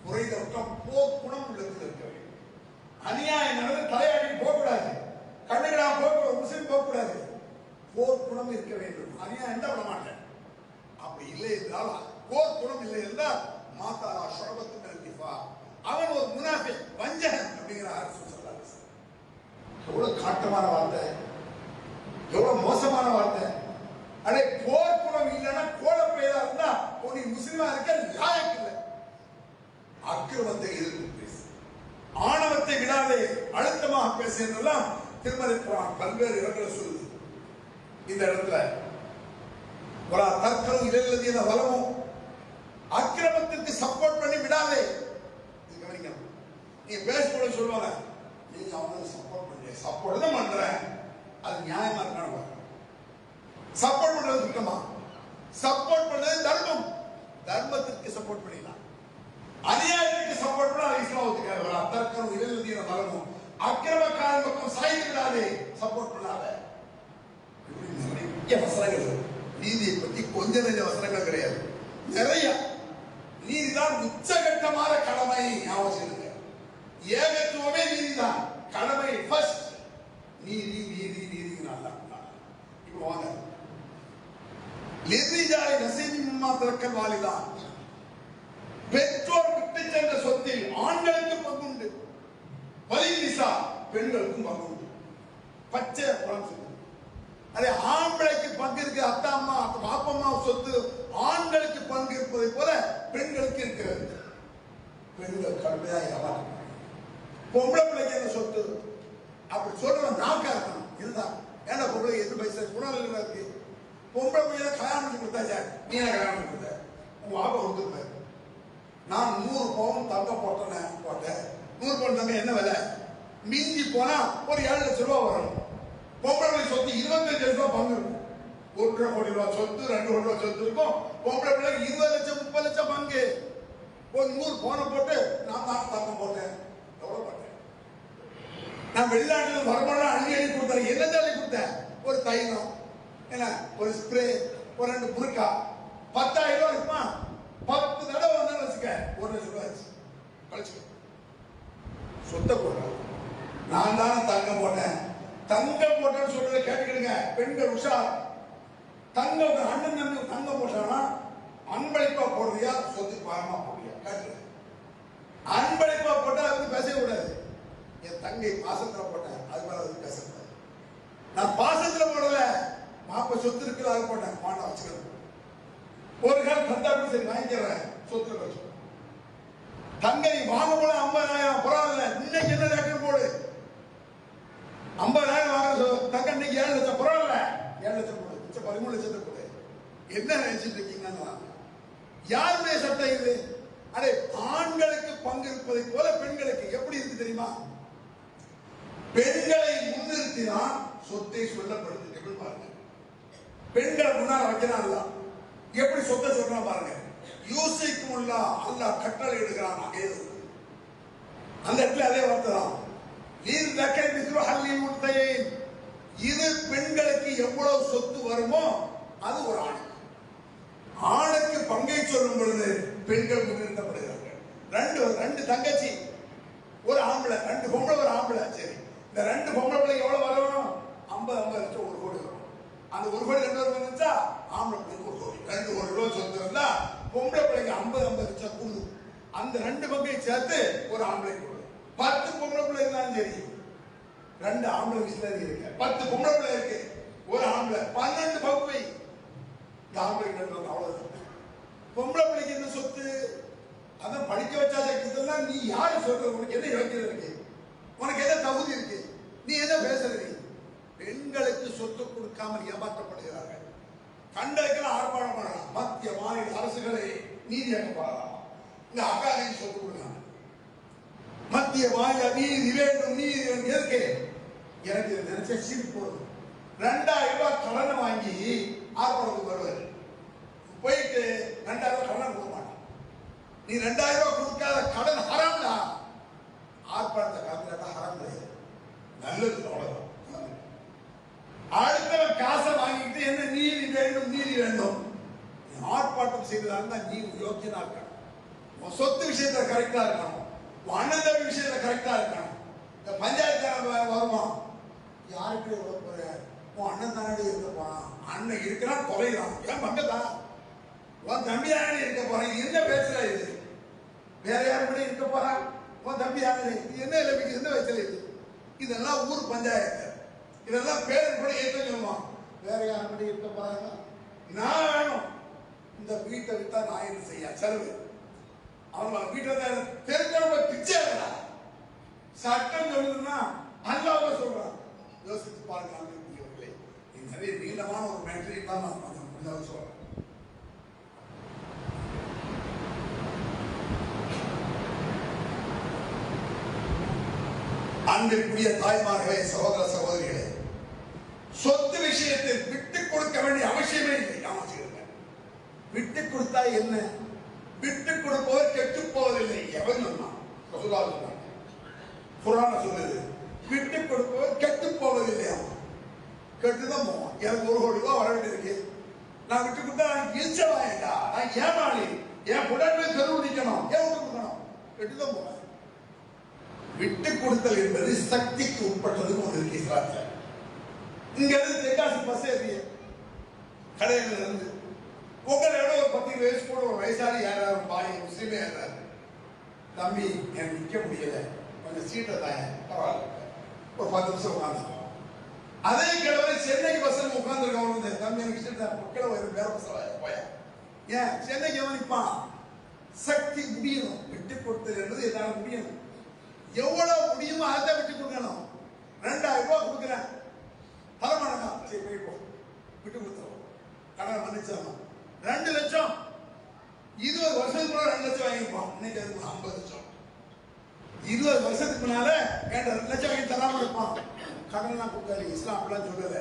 குறைந்தபட்சம் போர் குணம் உள்ளத்தில் இருக்க வேண்டும். அநியாயம் நடந்து தலையாடி போகக்கூடாது, கண்ணுகளா போக முஸ்லிம் போகக்கூடாது. போர் குணம் இருக்க வேண்டும். அநியாயம் என்ன பண்ண மாட்டேன். அப்படி இல்லை என்றால், போர் குணம் இல்லை என்றால் மாதாரா ஷுஅபத்து நிஃபா, அவன் ஒரு முனாஃபிக், வஞ்சகன் அப்படிங்கிற அரசு சொல்றாரு. எவ்வளவு காட்டமான வார்த்தை, எவ்வளவு மோசமான வார்த்தை. அடே, போர் குணம் இல்லைன்னா கோலப்பையா இருந்தா நீ முஸ்லிமா இருக்க லாயக்கு இல்லை. அக்கிரமத்தை எதிர்த்து பேசு, ஆணவத்தை விடாதே, அழுத்தமாக பேசு என்றெல்லாம் திருமதி குர்ஆன் பல்வேறு இடங்களை சொல்லுது. இந்த இடத்துல ஒரு தர்க்கம் இல்லல்லதீன வலமும், அக்கிரமத்திற்கு சப்போர்ட் பண்ணி விடாதே. இது கவனிக்கணும். நீ பேசும்போது சொல்லுவாங்க, நீங்க அவங்களுக்கு சப்போர்ட் பண்ணி சப்போர்ட் தான் பண்றேன், அது நியாயமா இருக்கான. சப்போர்ட் பண்றது சுத்தமா? சப்போர்ட் பண்றது தர்மம், தர்மத்திற்கு சப்போர்ட் பண்ணிடலாம். அநியாயத்திற்கு சப்போர்ட் பண்ணா இஸ்லாமுக்கு அத்தர்க்கம் இல்லல்லதீன வலமும், அக்கிரமக்காரன் பக்கம் சாய்ந்து விடாதே, சப்போர்ட் பண்ணாத. நிறைய வசனங்கள், நீதியை பத்தி கொஞ்ச நெஞ்ச வசனங்கள் கிடையாது, நிறைய. நீதிதான் உச்சகட்டமான கடமை. ஞாபகம், ஏகத்துவமே நீதிதான் கடமை. ஃபர்ஸ்ட் நீதி நீதி நீதினால. இப்போ வாங்க, லிரிஜாய் நசீபின் மாத்திரக்கல் வாலிதான், பெற்றோர் விட்டு சென்ற சொத்தில் ஆண்களுக்கு பங்குண்டு, வலிநிசா பெண்களுக்கும் பங்குண்டு. பச்சை புறம் சொல்லு. அதே ஆம்பளைக்கு பங்கு இருக்கு, அத்தா அம்மா பாப்பம்மா சொத்து ஆண்களுக்கு பங்கு இருப்பதை போல பெண்களுக்கு இருக்கிறது. பெண்கள் கடுமையா ஏமாற்ற. பொம்பளை பிள்ளைக்கு என்ன சொத்து அப்படி சொல்றவன் நாக்கா இருக்கணும். இதுதான் ஏன்னா பொம்பளை 8 பைசா குணம் இருக்கு. பொம்பளை பிள்ளைய கல்யாணம் பண்ணி கொடுத்தாச்சா, நீ என்ன கல்யாணம் பண்ணி கொடுத்த? உங்க வாப்பா கொடுத்துருப்ப. நான் 100 பவுன் தங்கம் போட்டேன். 100 பவுன் தங்கம் என்ன விலை? மிஞ்சி போனா ஒரு 7 லட்சம் ரூபாய் வரும். பொம்பளை சொத்து 25 லட்சம் ரூபாய் பங்கு இருக்கும். 1 கோடி ரூபாய் சொத்து, 2 கோடி ரூபாய் சொத்து இருக்கும். பொம்பளை பிள்ளைக்கு 20 லட்சம் 30 லட்சம் பங்கு. ஒரு 100 பவுனை போட்டு நான் தான் தங்கம் போட்டேன். எவ்வளவு போட்டேன்? நான் வெளிநாட்டுல வருமானம் அள்ளி அள்ளி கொடுத்தேன். என்ன அள்ளி கொடுத்தேன்? ஒரு தைலம், என்ன ஒரு ஸ்ப்ரே, ஒரு 2 புருக்கா. 10,000 ரூபாய் இருக்குமா? 10 தடவை வந்தாலும் வச்சுக்க 1 லட்சம் ரூபாய் கழிச்சு சொத்தை போடுறேன். நான் தானே தங்கம் போட்டேன். தங்கம் போட்டேன்னு சொல்றதை கேட்டுக்கிடுங்க பெண்கள், உஷார். தங்கம் அண்ணன் தம்பி தங்கம் போட்டானா அன்பளிப்பா போடுறியா, சொத்து பாரமா போடுறியா? கேட்டு அன்பளிப்பா போட்டா அது பேசவே கூடாது. என் தங்கை பாசத்துல போட்டேன், அது மேல அது பேசக்கூடாது. நான் பாசத்துல போடல, மாப்ப சொத்து இருக்குல்ல அது போட்டேன், மாட்டா வச்சுக்கிறேன். ஒரு கால் தந்தாப்பி சரி வாங்கிக்கிறேன், சொத்துல வச்சு. தங்கை வாங்க போல 50,000 பரவாயில்ல, இன்னைக்கு என்ன ரேட்டு போடு. 50,000 வாங்குற தங்க இன்னைக்கு 7 லட்சம் பரவாயில்ல, 7 லட்சம் போடு, மிச்சம் 13 லட்சத்தை போடு. என்ன நினைச்சிட்டு இருக்கீங்கன்னா யாருடைய சட்டம் இது? அடே, ஆண்களுக்கு பங்கு இருப்பதை போல பெண்களுக்கு எப்படி இருக்கு தெரியுமா? பெண்களை முன்னிறுத்தினால் சொத்தை சொல்லப்படுது. பாருங்க, பெண்களை முன்னால வைக்கிறான்ல, எப்படி சொத்தை சொல்றான் பாருங்க. யூசிக்கும் அல்லாஹ் கட்டளை எடுக்கிறான். அந்த இடத்துல அதே வார்த்தை தான். இது பெண்களுக்கு எவ்வளவு சொத்து வருமோ அது ஒரு ஆணுக்கு. ஆணுக்கு பங்கை சொல்லும் பொழுது பெண்கள் முன்னிறுத்தப்படுகிறார்கள். 2 தங்கச்சி, ஒரு ஆம்பளை, 2 பொம்பளை ஒரு ஆம்பளை. சரி, இந்த 2 பொம்பளை பிள்ளைங்க எவ்வளவு வரும்? 50 லட்சம், 1 கோடி வரும். அந்த 1 கோடி 2 பேருக்கு வந்துச்சா ஆம்பளை பிள்ளைக்கு 1 கோடி. 1 ரூபா சொத்து இருந்தா பொம்பளை பிள்ளைக்கு 50 லட்சம் கூடு. அந்த 2 பங்கையும் சேர்த்து ஒரு ஆம்பளை கொடு. 10 பொம்பளை பிள்ளை இருந்தாலும் சரி, 2 ஆம்பளை மிஷினரி இருக்கு, 10 பொம்பளை பிள்ளை இருக்கு, ஒரு ஆம்பளை, 12 பங்கு வை. இந்த ஆம்பளை அவ்வளவுதான். பொம்பளை பிள்ளைக்கு என்ன சொத்து? அதான் படிக்க வச்சா இதெல்லாம் நீ யாரு சொல்ற? உனக்கு என்ன யோக்கியதை இருக்கு? உனக்கு என்ன தகுதி இருக்கு? நீ என்ன பேசுற? பெண்களுக்கு சொத்து கொடுக்காமல் ஏமாற்றப்படுகிறார்கள். கண்டதுக்கெல்லாம் ஆர்ப்பாட்டம் பண்ணலாம். மத்திய மாநில அரசுகளை நீதி அனுப்பலாம். இந்த அக்காலையும் சொத்து கொடுக்கலாம். மத்திய மாநில நீதி வேண்டும், நீதி வேண்டும். எதுக்கு? எனக்கு நினைச்ச சீட் போடுது. 2000 ரூபாய் கடன் வாங்கி ஆர்ப்பாட்டத்துக்கு வருவார். போயிட்டு 2000 ரூபாய் கடன் கொடுக்க மாட்டான். நீ 2000 ரூபாய் கொடுக்காத கடன் ஹராம்டா. ஆர்ப்பாட்டத்தை காத்துட்டா ஹராம் கிடையாது, நல்லது. அவ்வளவுதான். அடுத்தவன் காசை வாங்கிட்டு என்ன நீதி வேண்டும், நீதி வேண்டும். ஆர்ப்பாட்டம் செய்வதாக நீ யோக்கியனா இருக்கணும். உன் சொத்து விஷயத்துல கரெக்டா இருக்கணும். உன் அண்ணன் தம்பி விஷயத்துல கரெக்டா இருக்கணும். இந்த பஞ்சாயத்து வருவான், யாருக்கு எவ்வளவு போற? உன் அண்ணன் தானே இருக்க போறான். அண்ணன் இருக்கிறான், தொலைகிறான். ஏன் பங்கதான்? உன் தம்பி தானே இருக்க போறான். இது என்ன பேசுற? இது வேற யாரு இருக்க போறான்? உன் தம்பி யாரு? இது என்ன இலக்கு? என்ன வயசுல இது? இதெல்லாம் ஊர் பஞ்சாயத்து. இதெல்லாம் பேர் கூட ஏற்ற சொல்லுவான். வேற யாரு இருக்க போறாங்க? நான் வேணும். இந்த வீட்டை விட்டா நான் என்ன செய்ய? செலவு. அவங்க வீட்டில் தெரிஞ்சவங்க பிச்சை. சட்டம் சொல்லுதுன்னா அல்லாஹ் சொல்றான். யோசித்து பாருங்க. இது நிறைய நீளமான ஒரு மேட்ரி தான் நான் சொல்றேன். அன்பிற்குரிய தாய்மார்களே, சகோதர சகோதரிகளே, சொத்து விஷயத்தில் விட்டுக் கொடுக்க வேண்டிய அவசியமே இல்லை. விட்டுக் கொடுத்தா என்ன? விட்டுக் கொடுப்பவர் கெட்டு போவதில்லை. எவன் சொன்னான்? குர்ஆன் சொல்லுது, விட்டுக் கொடுப்பவர் கெட்டு போவதில்லை. கெட்டுதான் போவான். எனக்கு 1 கோடி ரூபாய் வர வேண்டியிருக்கு, நான் விட்டு கொடுத்தா இழிச்சவாயண்டா, நான் ஏமாளி, என் உடனே கருவிக்கணும், ஏன் விட்டு கொடுக்கணும்? கெட்டுதான் போவேன். விட்டு கொடுத்தல் என்பது சக்திக்கு உட்பட்டது ஒன்று இருக்கு இஸ்லாத்துல. இங்க இருந்து தென்காசி பஸ் ஏறி கடையில இருந்து உங்களோட ஒரு 10 வயசு கூட ஒரு வயசாளி ஏறாரு, பாய் முஸ்லீமே ஏறாரு. தம்பி எனக்கு நிக்க முடியல, கொஞ்சம் சீட்டை தாங்க, பரவாயில்ல, ஒரு 10 நிமிஷம் உட்காந்து. அதே கிழமை சென்னைக்கு பஸ்ல உட்கார்ந்துருக்கவங்க, தம்பி எனக்கு சீட்டை மக்கள் வேற பஸ் போயா. ஏன் சென்னைக்கு எவன் நிற்பான்? சக்தி முடியணும். விட்டு கொடுத்தல் என்பது என்னால முடியணும். எவ்வளவு முடியுமோ அதை விட்டு கொடுக்கணும். 2000 ரூபாய் கொடுக்குறேன், தரமானதா? சரி போயிப்போம், விட்டு கொடுத்துருவோம், கடனை மன்னிச்சிடணும். 2 லட்சம் 20 வருஷத்துக்கு முன்னாடி 2 லட்சம் வாங்கிருப்பான். இன்னைக்கு அது 50 லட்சம். 20 வருஷத்துக்கு முன்னால 2 லட்சம் வாங்கி தராம இருப்பான். கடன்லாம் கொடுக்காது. இஸ்லாம் அப்படிலாம் சொல்லல.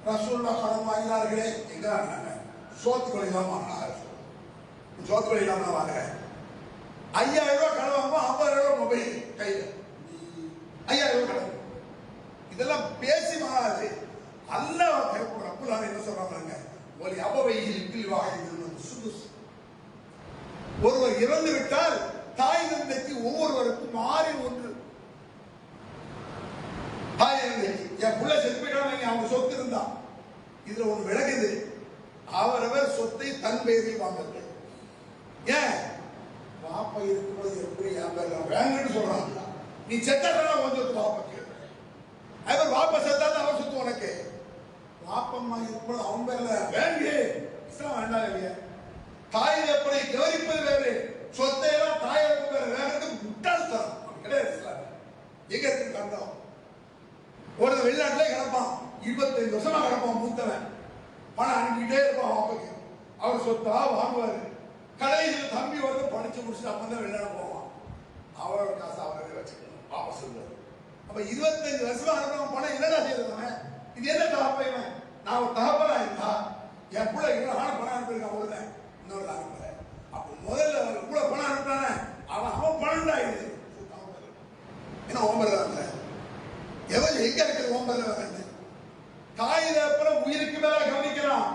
ரசூலுல்லாஹ் கடன் வாங்கினார்களே, எங்க வாங்கினாங்க? சோத்துக்குள்ள இல்லாம வாங்கினாங்க. சோத்துக்குள்ள இல்லாம வாங்க. 5000 ரூபாய் கடன் வாங்குவோம், 50,000 ரூபாய் மொபைல் கையில, 5000 ரூபாய் கடன். இதெல்லாம் பேசி மாறாது. அல்லாஹ் ரப்புல்லாஹ் என்ன சொல்றாங்க? ஒரு அபவையில் ஒருவர் இறந்து விட்டால் தாய் தந்தைக்கு ஒவ்வொருவருக்கும் 6 தாய் தந்தைக்கு. என் புள்ள செத்து போயிட்டாங்க, அவங்க சொத்து இருந்தா இதுல ஒண்ணு விளக்குது. அவரவர் சொத்தை தன் பெயரில் வாங்க. ஏன்? பாப்பா இருக்கும்போது எப்படி வேங்கன்னு சொல்றாங்க. நீ செத்தாதான் கொஞ்சம் பாப்பாக்கு, அவர் பாப்பா செத்தாதான் அவர் சொத்து உனக்கு. பாப்பம்மா இருக்கும்போது அவன் பேர்ல வேங்கு. இஸ்லாம் வேண்டாம் இல்லையா? தாய் தப்பனை கவனிப்பது வேறு, சொத்தை எல்லாம் தாய் பேர் வேறதுக்கு முட்டாள்தான் கிடையாது. இஸ்லாம் எங்க இருக்கு கண்டோம்? ஒரு வெளிநாட்டிலே கிடப்பான், 25 வருஷமா கிடப்பான். மூத்தவன் பணம் அனுப்பிக்கிட்டே இருப்பான் பாப்பாக்கு. அவர் சொத்தா வாங்குவாரு. கடைசியில் தம்பி வந்து படிச்சு முடிச்சுட்டு அப்ப தான் வெளிநாடு போவான். அவரோட காசு அவரே வச்சுக்கணும், வாபஸ் சொல்லுவாரு. அப்ப 25 வருஷமா அனுப்பணும் பணம் என்னடா செய்யறவன்? இது என்ன தகப்பைவன்? நான் ஒரு தகப்பனா இருந்தா என் பிள்ளை இவ்வளவு பணம் அனுப்பியிருக்கான், அவ்வளவுதான். இன்னொரு அனுப்பல. அப்ப முதல்ல இவ்வளவு பணம் அனுப்புறானே, அவன் பணம் தான் இது. என்ன ஓம்பர்ல எவன் எங்க இருக்கிற ஓம்பர்ல? தாய் தகப்பன உயிருக்கு மேல கவனிக்கிறான்.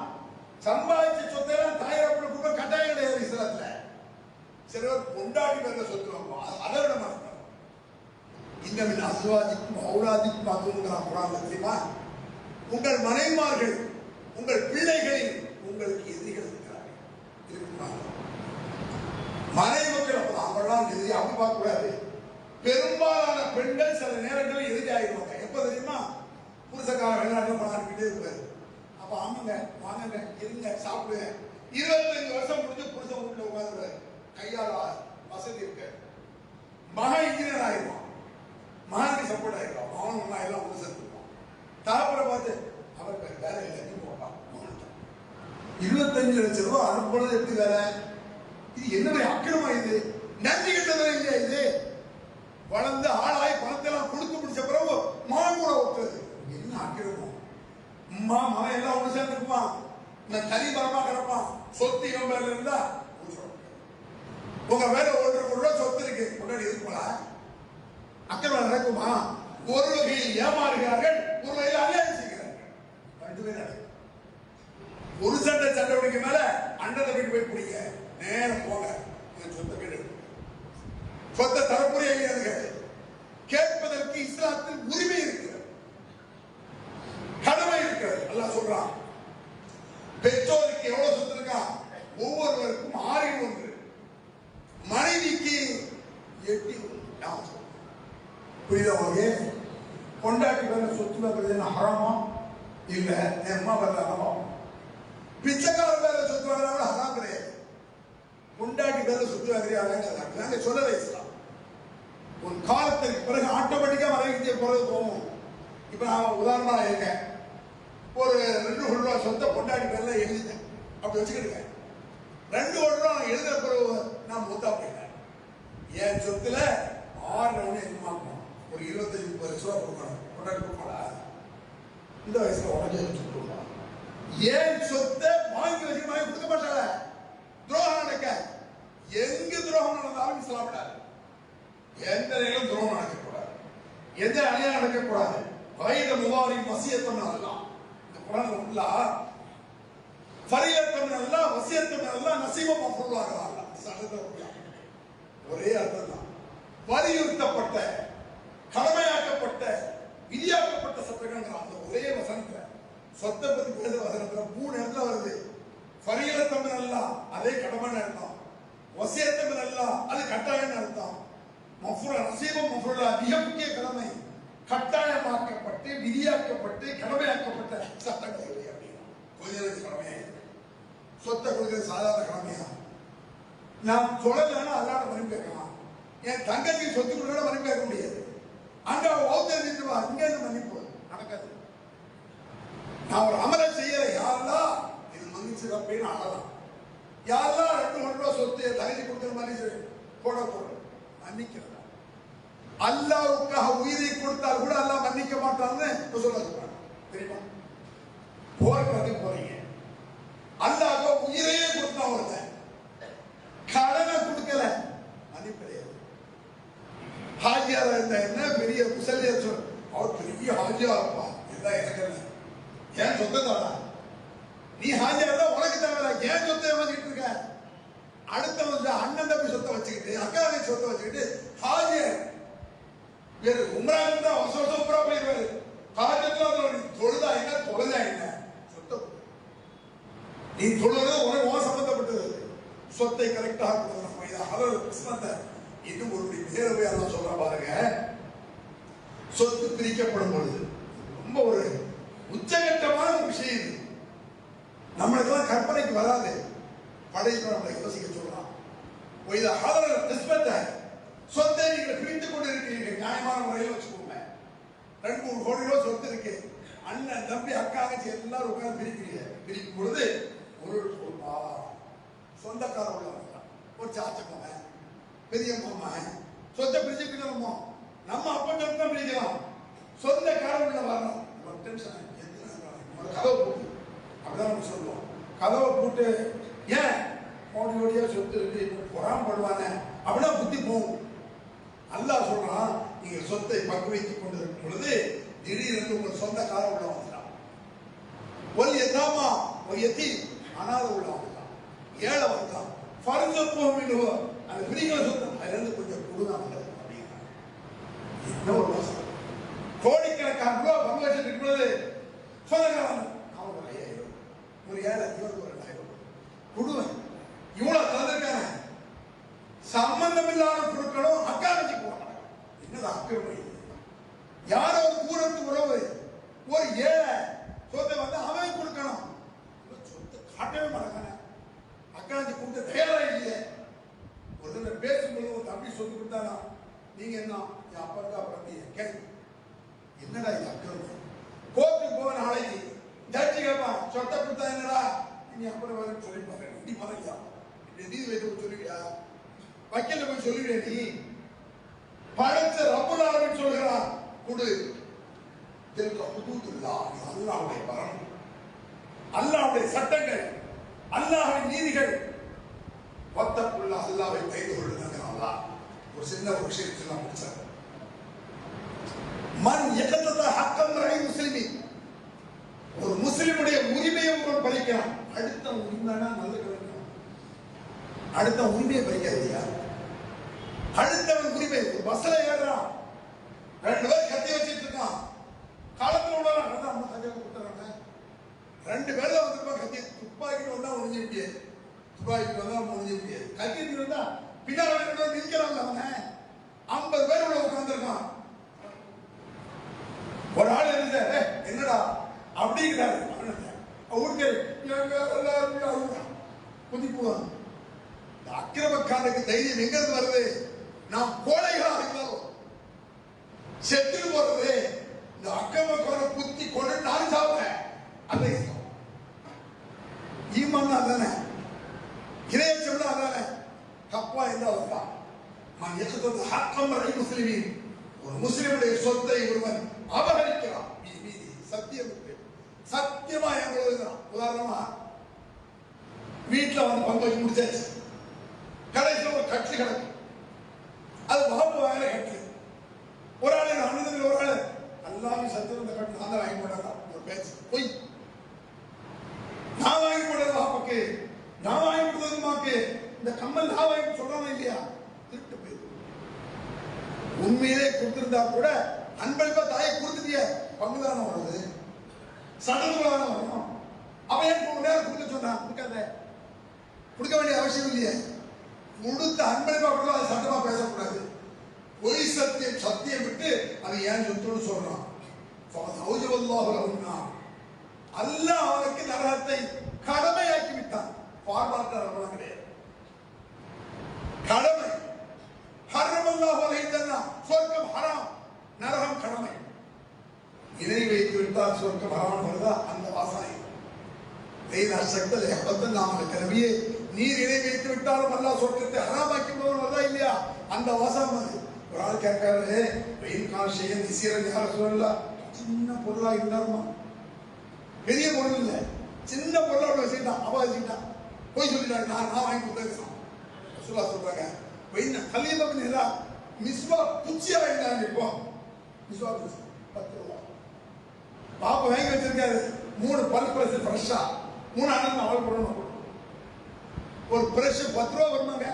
சம்பாதிச்ச சொத்தையெல்லாம் தாய் தகப்பன கூட கட்டாயம் கிடையாது இஸ்லாத்துல. சிலர் பொண்டாட்டி பேர்ல சொத்து வாங்குவோம், அதை விட மாட்டோம். இன்னமின் அஸ்வாஜிக்கும் ஔலாதிக்கும் அதுங்கிறான் குரான்ல தெரியுமா? உங்கள் மனைவிமார்கள் உங்கள் பிள்ளைகளில் உங்களுக்கு எதிரிகள் இருக்கிறார்கள். இருக்குமா? மனைவி மக்கள் அவங்களாம் எதிரி அப்படி பார்க்க கூடாது. பெரும்பாலான பெண்கள் சில நேரங்களில் எதிரி ஆகிடுவாங்க. எப்ப தெரியுமா? புருஷக்கார வெளிநாட்டில் போனாக்கிட்டே இருப்பாரு. அப்ப ஆமாங்க வாங்க இருங்க சாப்பிடுங்க. 25 வருஷம் முடிஞ்சு புருஷன் வீட்டுல உட்காந்துருவாரு. கையால வசதி இருக்கு. மகன் இன்ஜினியர் ஆயிடுவான். மகனுக்கு சப்போர்ட் ஆயிடுவான். மகன் எல்லாம் புருஷன் இருப்பான். தாப்பரை பார்த்து அவர் வேலை இல்லை போட்டான். 25 லட்சம் ரூபாய் அனுப்புறது எப்படி வேலை? இது என்ன அக்கிரமா? இது நன்றி கட்டதே இல்லையா? இது வளர்ந்து ஆளாய் பணத்தை எல்லாம் கொடுத்து முடிச்ச பிறகு மகன் கூட ஒத்துறது என்ன அக்கிரமம்? மகன் எல்லாம் ஒண்ணு சேர்ந்துக்குமா? நான் தனி மரமா கிடப்பான். சொத்து இவன் பேர்ல இருந்தா உங்க வேலை 1.5 கோடி ரூபாய் சொத்து இருக்கு. முன்னாடி இருக்குங்களா? அக்கிரமம் நடக்குமா? ஒரு வகையில் ஏமாறுகிறார்கள், ஒரு வகையில் அநியாயம் செய்கிறார்கள். ரெண்டு பேரும் நடக்கும். ஒரு சண்டை உடைக்க மேல அண்ணனை வீட்டு போய் பிடிங்க, நேரம் போங்க. சொத்தை கேட்டு சொத்தை தரப்புரிய கேட்பதற்கு இஸ்லாத்தில் உரிமை இருக்கிறது, கடமை இருக்கிறது. அல்லாஹ் சொல்றான், பெற்றோருக்கு எவ்வளவு சொத்து இருக்கா? ஒவ்வொருவருக்கும் 6 மனைவிக்கு 8. புரியுதா உங்களுக்கு? கொண்டாட்டி பேர சொத்து வைக்கிறது என்ன ஹராமா? இல்ல என் அம்மா பேர்ல ஹராம். பிச்சைக்கார பேர சொத்து வாங்குறாங்க ஹராம் கிடையாது. கொண்டாட்டி பேர சொத்து வாங்குறாங்க நாங்க சொல்லலை. இஸ்லாம் ஒரு காலத்திற்கு பிறகு ஆட்டோமேட்டிக்கா மனைவிக்கு பிறகு போகும். இப்ப நான் உதாரணமா இருக்கேன், ஒரு 2 கோடி ரூபாய் சொத்தை கொண்டாடி பேர்ல எழுதிட்டேன். அப்படி வச்சுக்கிடுங்க. 2 கோடி ரூபாய் நான் எழுதுற பிறகு நான் மூத்தா போயிட்டேன். என் சொத்துல 6 எதிர்மாக்கும் ஒரு 25-30 லட்சம் ரூபாய் கொடுக்கணும். கொண்டாடி கொடுப்பாளா? இந்த வயசுல உடனே சொல்லுவா. ஏன் சொத்தை வாங்கி வச்சு வாங்கி கொடுக்க மாட்டாள? துரோகம் நடக்க எங்க துரோகம் நடந்தாலும் இஸ்லாமிடாது. எந்த நிலையிலும் துரோகம் நடக்கக்கூடாது, எந்த அநியாயம் நடக்கக்கூடாது. வயது முவாரின் வசியத்தம் அல்லா. இந்த குரான் ஃபுல்லா ஃபரியத்தம் அல்லா வசியத்தம் அல்லா நசீபம் மஃபூலாக ஒரே அர்த்தம் தான். வலியுறுத்தப்பட்ட, கடமையாக்கப்பட்ட, விதியாக்கப்பட்ட சட்டங்கள் அந்த ஒரே வசனத்துல சொத்தை பத்தி பேச வசனத்துல 3 இடத்துல வருது. ஃபரியத்தம் அல்லா அதே கடமைன்னு அர்த்தம், வசியத்தம் அல்லா அது கட்டாயம் அர்த்தம். மஃபூலா நசீபம் மஃபூலா மிக முக்கிய கடமை, கட்டாயமாக்கப்பட்டு விதியாக்கப்பட்டு கடமையாக்கப்பட்ட சட்டங்கள் அப்படின்னா கொஞ்சம் கடமையா சொத்தை கொடுக்கிறது சாதாரண கடமையா? நான் சொல்லலைன்னா அதனால மன்னிப்பு கேட்கலாம். என் தங்கச்சி சொத்து கொடுக்க மன்னிப்பு கேட்க முடியாது. அங்க ஓத்தரிவா இங்க மன்னிப்பு நடக்காது. நான் ஒரு அமலை செய்யற யாரெல்லாம் இது மன்னிச்சு அப்படின்னு அழலாம். யாரெல்லாம் 2 கோடி ரூபாய் சொத்து தகுதி கொடுக்கிற மாதிரி போட மன்னிக்கிறதா? அல்லாவுக்காக உயிரை கொடுத்தால் கூட அல்லாஹ் மன்னிக்க மாட்டான்னு சொல்ல தெரியுமா? போர்க்களத்துக்கு போறீங்க, அல்லாஹ் உயிரையே கொடுத்தா ஒருத்தன் கடனை கொடுக்கல மன்னிப்பு கிடையாது. ஹாஜியாரா இருந்தா என்ன, பெரிய முசல்லியார் சொல் அவர் பெரிய ஹாஜியா இருப்பா இதுதான் எனக்கு ஏன் சொத்தை தானா? நீ ஹாஜியா இருந்தா உனக்கு தேவையில்ல, ஏன் சொத்தை ஏமாத்திட்டு இருக்க? அடுத்த அண்ணன் தம்பி சொத்தை வச்சுக்கிட்டு அக்காவை சொத்தை வச்சுக்கிட்டு ஹாஜியார் வேறு உம்ரா இருந்தா வருஷம் உம்ரா போயிருவாரு. ஹாஜத்துல தொழுதா என்ன தொழுதா என்ன சொத்தை நீ தொழுவது உனக்கு சம்பந்தப்பட்டது. சொத்தை கரெக்டாக கொடுக்கணும். இன்னும் ஒரு பேரவை சொல்ற பாருங்க, சொத்து பிரிக்கப்படும் பொழுது ரொம்ப ஒரு உச்சகட்டமான ஒரு விஷயம் இது. நம்மளுக்கெல்லாம் கற்பனைக்கு வராது. படைப்பு நம்மளை யோசிக்க சொல்றான். சொத்தை நீங்கள் பிரித்துக் கொண்டு இருக்கிறீர்கள், நியாயமான முறையில் வச்சுக்கோங்க. 2-3 கோடி ரூபாய் சொத்து இருக்கு, அண்ணன் தம்பி அக்காங்க எல்லாரும் உட்கார்ந்து பிரிக்கிறீங்க. பிரிக்கும் பொழுது ஒரு சொந்தக்கார உள்ளவங்க, ஒரு சாச்சக்கவங்க, பெரிய மாமா சொத்தை பிரிச்சுக்கணுமோ நம்ம அப்பன் தான் பிரிக்கலாம். சொந்த காரணம் வரணும். கதவை போட்டு அப்படிதான் நம்ம சொல்லுவோம். கதவை போட்டு ஏன் கோடி கோடியா சொத்து இருக்கு பொறாம படுவானே அப்படின்னா புத்தி போகும். அல்லாஹ் சொல்றான், நீங்க சொத்தை பங்கு வைத்துக் கொண்டிருக்கும் பொழுது திடீரென்று உங்கள் சொந்த காலம் உள்ள வந்துட்டான். ஒரு எதாமா ஒரு எத்தி அனாத உள்ள வந்துட்டான், ஏழை வந்துட்டான். பரிசு போகும் அந்த பிரிக்கிற சொத்தம் அதுல இருந்து கொஞ்சம் கொடுதான் அப்படின்னா என்ன ஒரு மோசம். கோடிக்கணக்கான ரூபாய் பங்கு வச்சுட்டு இருக்கிறது சொந்தக்காரன் அவன் ஒரு 5000, ஒரு 7000, இவருக்கு ஒரு 2000 கொடுவேன். இவ்வளவு தந்திருக்காங்க. சம்பந்தம் இல்லாத பொருட்களும் அக்காலஜி போறாங்க. என்னது அக்கிரமம்? யாரோ ஒரு தூரத்து உறவு ஒரு ஏழை சொத்தை வந்து அவன் கொடுக்கணும். சொத்தை காட்டவே மாட்டாங்க. அக்காலஜி கொடுத்த தயாரா இல்லையே. ஒரு தடவை பேசும்போது ஒரு தம்பி சொத்து கொடுத்தானா, நீங்க என்ன என் அப்பா தான் அப்புறம் கேள்வி என்னடா இது அக்கிரமம்? கோர்ட்டுக்கு போக நாளைக்கு ஜட்ஜி கேட்பான், சொத்தை கொடுத்தா என்னடா நீ அப்புறம் வர சொல்லிப்பாரு. நீ மறையா நீதி வைத்து சொல்லுவியா? வக்கீல போய் சொல்லுவியா? நீ படைச்ச ரப்புல் ஆலமீன் சொல்கிறான் கொடு. இதற்கு ஹுதூதுல்லா, அல்லாஹ்வுடைய வரம்பு, அல்லாஹ்வுடைய சட்டங்கள், அல்லாஹ்வின் நீதிகள். வத்தக்குள்ள அல்லாஹ்வை பயந்து கொள்ளுங்க. அல்லாஹ் ஒரு சின்ன ஒரு விஷயத்தை நான் முடிச்சார். மன் யகத்தத ஹக்கம் ரஐ முஸ்லிமின், ஒரு முஸ்லிமுடைய உரிமையை ஒருவன் பறிக்கிறான். அடுத்த உரிமைனா நல்ல கிடைக்கும். அடுத்த உரிமையை பறிக்காதியா. அடுத்தவன் உரிமை. ஒரு பஸ்ல ஏறான், 2 பேர் கத்தி வச்சிட்டு இருக்கான். காலத்துல உள்ளவன் அம்மா கையில கொடுத்துறாங்க. 2 பேர் தான் வந்திருப்பான். கத்தி துப்பாக்கிட்டு வந்தா முடிஞ்ச முடியாது. துப்பாக்கிட்டு வந்தா முடிஞ்ச முடியாது. கத்தி வந்தா பின்னாடி நிற்கிறாங்க. அவன் 50 பேர் உள்ள உட்கார்ந்துருக்கான். ஒரு ஆள் இருந்த என்னடா அப்படிங்கிறாரு. அவருக்கு குதிப்புவான். இந்த அக்கிரமக்காரனுக்கு தைரியம் எங்க இருந்து வருது? நாம் கோழைகளா இருந்தாலும் செத்து போறது. இந்த அக்கிரமக்காரனை குத்தி கொண்டு நான் சாவுறேன். அந்த ஈமான் தானே, இறையச்சம் தானே. தப்பா இருந்தா நான் எத்தனை ஹக்கம் ரஐ முஸ்லிமின், ஒரு முஸ்லிமுடைய சொத்தை ஒருவன் அபகரிக்கிறான். சத்தியம் சத்தியமா எங்களுக்கு உதாரணமா வீட்டுல வந்து பங்கு வச்சு முடிச்சாச்சு. கடைசியில் ஒரு கட்சி கிடக்கு. அது வகுப்பு வாயில கட்டு. ஒரு ஆளு அண்ணன் ஒரு ஆளு எல்லாமே சத்தியம் இந்த கட்டு நான் தான் வாங்கி போடுறா. ஒரு பேச்சு பொய். நான் வாங்கி போடுறது வாப்புக்கு, நான் வாங்கி கொடுத்தது மாக்கு. இந்த கம்மல் நான் வாங்கி சொல்றானே இல்லையா, திருட்டு போய் உண்மையிலே கொடுத்திருந்தா கூட அன்பளிப்பா தாயை கொடுத்துட்டிய பங்குதானம் வருது, சடங்குதானம் வரணும். அவன் ஏன் 3 நேரம் கொடுக்க சொன்னான்? கொடுக்காத, கொடுக்க வேண்டிய அவசியம் இல்லையே. கொடுத்த அன்பளிப்பா கூட அது சட்டமா பேசக்கூடாது. பொய் சத்தியம் சத்தியம் விட்டு அது ஏன் சொத்துன்னு சொல்றான். அல்லாஹ் அவனுக்கு நரகத்தை கடமையாக்கி விட்டான். பார்வார்த்த ரமணம் கிடையாது, கடமை. ஹர்ரமல்லாஹு அலைஹி வஸல்லம், சொர்க்கம் ஹராம், நரகம் கடமை. இணை வைத்து விட்டால் சொர்க்கம் ஹராம் வருதா? அந்த வாசனை நபியே, நீர் இணை வைத்து விட்டாலும் அல்லாஹ் சொர்க்கத்தை ஹராமாக்கி வருதா இல்லையா? அந்த வாசம். ஒரு ஆள் கேட்காரு, வெயில் கால செய்ய திசீரன் யார சொல்லலாம். சின்ன பொருளா இருந்தாருமா, பெரிய பொருள் இல்லை, சின்ன பொருளோட வச்சுக்கிட்டான். அவ வச்சுக்கிட்டான், போய் சொல்லிட்டாரு. நான் வாங்கி கொடுத்தேன் சொல்றாங்க. கலீபா மிஸ்வா குச்சியா வாங்கிட்டாங்க. இப்போ மிஸ்வா 10 ரூபா பாப்பா வாங்கி வச்சிருக்காரு. 3 பல் பிரஷ் ஃப்ரெஷ்ஷா, 3 அண்ணன் அவள் போடணும். ஒரு பிரஷ் 10 ரூபா வருமாங்க.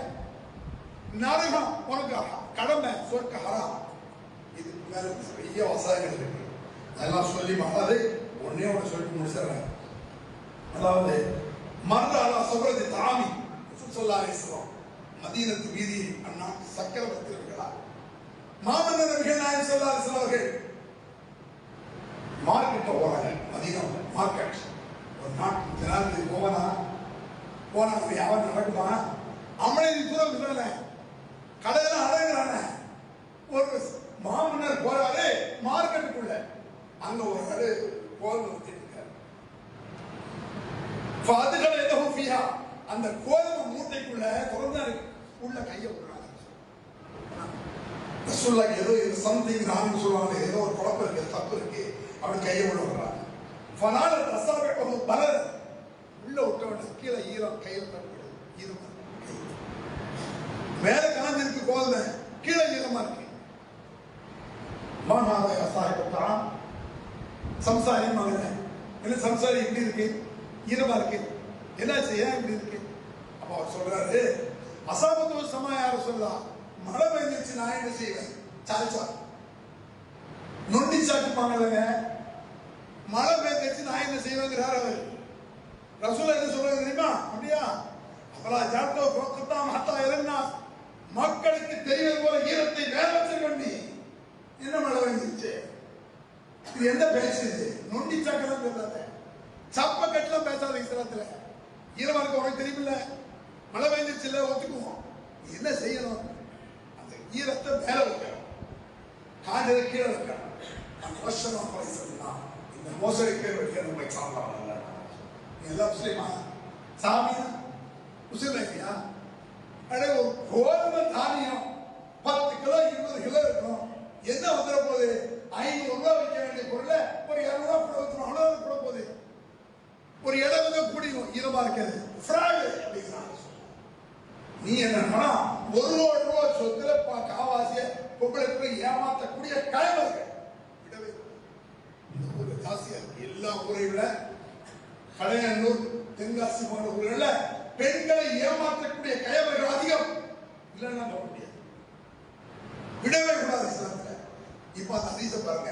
நரகம் உனக்கு கடமை, சொர்க்க ஹராம். இதுக்கு மேல பெரிய வசாயங்கள் இருக்கு. அதெல்லாம் சொல்லி மாறாது. ஒன்னே ஒன்று சொல்லி முடிச்சிடறேன். அதாவது மர்ராலா சொல்றது தாமி சொல்லாசம் மதீனத்து வீதியில் அந்நாட்டு சக்கரவர்த்தி இருக்கிறார். மாமன்னர் நபிகள் நாயகம் ஸல்லல்லாஹு அலைஹி வஸல்லம் அவர்கள் மார்க்கெட்ட போறாங்க. Medina market. ஒரு நாட்டு ஜனாதிபதி போனா வியாபாரம் நடக்குமா? அம்மனை தூரம் இல்லை, கடையெல்லாம் அடங்குறான. ஒரு மாமன்னர் போறாரு மார்க்கெட்டுக்குள்ள. அங்க ஒரு ஆளு கோல் வச்சுட்டு இருக்காரு. அந்த கோதுமை மூட்டைக்குள்ள திறந்தாரு. உள்ள கையை விடுறாங்க. ஏதோ சம்திங் ராங் சொல்லுவாங்க. ஏதோ ஒரு குழப்பம் இருக்கு, தப்பு இருக்கு. அவன் கையை உள்ள விடுறாங்க. உள்ள விட்ட வேண்டாம். கீழே ஈரம் கையில் தட்டுகிறது. ஈரமா மேல காஞ்சிருக்கு கோதுமை, கீழே ஈரமா இருக்கு. மாமாவையா சாப்பிட்டான் சம்சாரி மகன். என்ன சம்சாரி எப்படி இருக்கு? ஈரமா இருக்கு. என்ன செய்ய இப்படி இருக்கு? அப்ப அவர் சொல்றாரு, அசாபத்து சமயம் யாரும் சொல்லலாம். மழை பெய்ஞ்சிச்சு, நான் என்ன செய்வேன்? சாய்ச்சா நொண்டி சாக்குப்பாங்கல்லங்க, மழை பெய்ஞ்சிச்சு நான் என்ன செய்வேங்கிறார் அவர். ரசூல் என்ன சொல்றாங்க தெரியுமா? அப்படியா அவரா ஜாத்தோ கோக்கத்தான் மாத்தா இருந்தா மக்களுக்கு தெரிவது போல ஈரத்தை வேற வச்சிருக்கண்டி. என்ன மழை பெய்ஞ்சிருச்சு? இது என்ன பேசுது? நொண்டி சாக்கெல்லாம் பேசாத, சப்ப கட்டெல்லாம் பேசாத. இஸ்லாத்துல ஈரமா இருக்க உனக்கு தெரியுமில்ல, மழை பெய்ஞ்சிருச்சு இல்ல, ஒத்துக்குவோம். என்ன செய்யணும்? அந்த ஈரத்தை மேல வைக்கணும், காஞ்சதை கீழே வைக்கணும். அந்த வருஷம் சொல்லலாம். இந்த மோசடி பேர் வைக்க நம்ம சாப்பிடலாம். எல்லாம் முஸ்லீமா? சாமி முஸ்லீம் இல்லையா? அடே ஒரு கோதுமை தானியம் 10 கிலோ 20 கிலோ இருக்கும். என்ன வந்துட போகுது? 500 ரூபாய் வைக்க வேண்டிய பொருளை ஒரு 200 ரூபாய் கூட ஊற்றணும். அவ்வளவுதான் கூட போகுது. ஒரு இடம் வந்து கூடிடும், ஈரமா இருக்காது. ஃப்ராடு அப்படிங்கிறாங்க. நீ என்ன 1 கோடி ரூபாய் சொத்துல காவாசிய பொம்பளை ஏமாற்றக்கூடிய கயவர்கள் விடவே இந்த ஊர்ல ஜாஸ்தியா இருக்கு. எல்லா ஊரை விட கடையனூர், தென்காசி போன்ற ஊர்களில் பெண்களை ஏமாற்றக்கூடிய கயவர்கள் அதிகம். இல்லைன்னா நம்ப முடியாது, விடவே கூடாது இஸ்லாத்துல. இப்ப அந்த ஹதீஸ பாருங்க,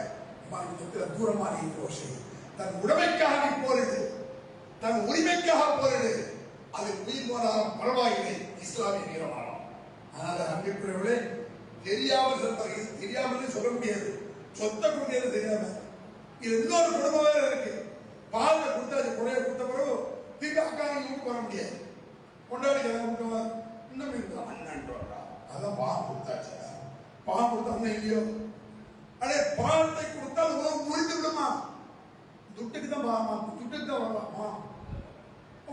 தூரமான தன் உடைமைக்காக நீ போரிடு, தன் உரிமைக்காக போரிடு, அது உயிர் போனாலும் பரவாயில்லை, இஸ்லாமிய நீரமானம். அதனால அன்பிற்குரியவர்களே, தெரியாமல் சொல்றாங்க. தெரியாமல் சொல்ல முடியாது, சொத்த கொடுக்கிறது தெரியாம. இது இன்னொரு குடும்பம் வேற இருக்கு. பால் கொடுத்தாச்சு, குறைய கொடுத்த பிறகு திருப்பி அக்கா வீட்டுக்கு வர முடியாது. கொண்டாடி கூட்டுவார், இன்னும் இருக்கா அண்ணன் அதான் பால் கொடுத்தாச்சு. பால் கொடுத்தா இல்லையோ? அடே பாலத்தை கொடுத்தால் உணவு முறிந்து விடுமா? துட்டுக்கு தான் பாமா, துட்டுக்கு தான் வரலாமா?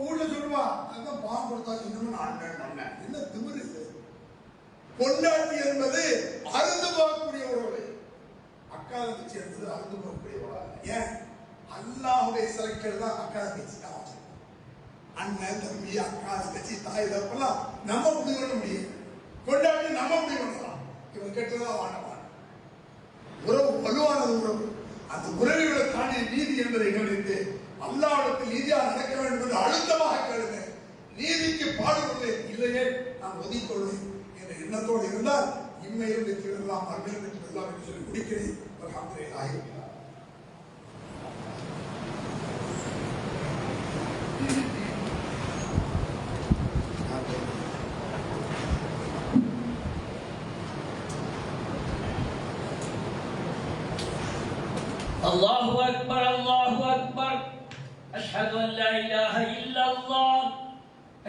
ஊர்ல சொல்லுவா, அதான் பால் கொடுத்தாச்சு, இன்னும் அண்ணன். என்ன திமிரு இது? கொண்டாட்டி என்பது அருந்து போகக்கூடிய உறவு. அக்கா தங்கச்சி என்பது அருந்து போகக்கூடிய உறவு. ஏன்? அல்லாஹ்வுடைய சிலைக்கள் தான் அக்கா தங்கச்சி தான். அண்ணன் தம்பி அக்கா தங்கச்சி தாய் தப்பெல்லாம் நம்ம முடிவு பண்ண முடியும். கொண்டாடி நம்ம முடிவு பண்ணலாம். இவன் கேட்டதான் வாழவான். உறவு வலுவானது உறவு. அந்த உறவுகளை தாண்டி நீதி என்பதை கவனித்து அல்லாஹ்விடத்தில் நீதியாக நடக்க வேண்டும் என்று அழுத்தமாக கேளுங்க. நீதிக்கு பாடுபடுவேன், இல்லையே நான் ஒதுக்கொள்வேன் என்ற எண்ணத்தோடு இருந்தால் இம்மையில் வெற்றிடலாம், அருமையில் வெற்றிடலாம் என்று சொல்லி முடிக்கிறேன். அல்ஹம்துலில்லாஹ். الله أكبر الله أكبر أشهد أن لا إله إلا الله